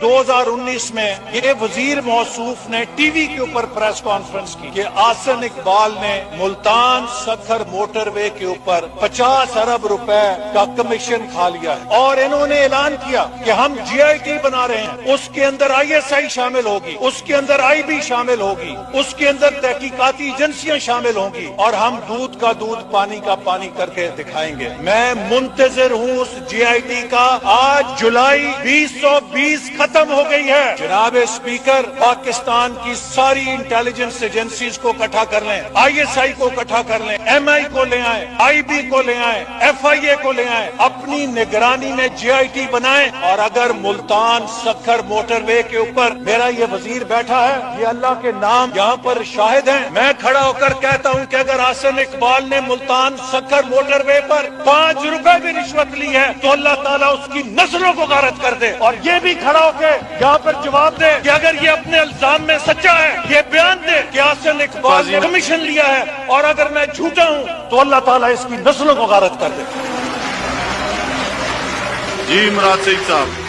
2019 میں یہ وزیر موصوف نے ٹی وی کے اوپر پریس کانفرنس کی کہ آسن اقبال نے ملتان سکھر موٹر وے کے اوپر 50 ارب روپے کا کمیشن کھا لیا ہے، اور انہوں نے اعلان کیا کہ ہم جی آئی ٹی بنا رہے ہیں، اس کے اندر آئی ایس آئی شامل ہوگی، اس کے اندر آئی بی شامل ہوگی، اس کے اندر تحقیقاتی ایجنسیاں شامل ہوں گی، اور ہم دودھ کا دودھ پانی کا پانی کر کے دکھائیں گے۔ میں منتظر ہوں اس جی آئی ٹی کا۔ آج جولائی 2020 ختم ہو گئی ہے۔ جناب اسپیکر، پاکستان کی ساری انٹیلیجنس ایجنسیز کو اکٹھا کر لیں، آئی ایس آئی کو اکٹھا کر لیں، ایم آئی کو لے آئیں، آئی بی کو لے آئیں، ایف آئی اے کو لے آئیں، اپنی نگرانی میں جی آئی ٹی بنائیں، اور اگر ملتان سکھر موٹر وے کے اوپر میرا یہ وزیر بیٹھا ہے، یہ اللہ کے نام یہاں پر شاہد ہیں، میں کھڑا ہو کر کہتا ہوں کہ اگر آسن اقبال نے ملتان سکھر موٹر وے پر 5 روپے بھی رشوت لی ہے تو اللہ تعالیٰ اس کی نسلوں کو غارت کر دے، اور یہ بھی کھڑا ہو کے یہاں پر جواب دے کہ اگر یہ اپنے الزام میں سچا ہے، یہ بیان دے کہ آسن اقبال نے کمیشن لیا ہے، اور اگر میں جھوٹا ہوں تو اللہ تعالیٰ اس کی نسلوں کو غارت کر دے۔ جی مراد سعید صاحب۔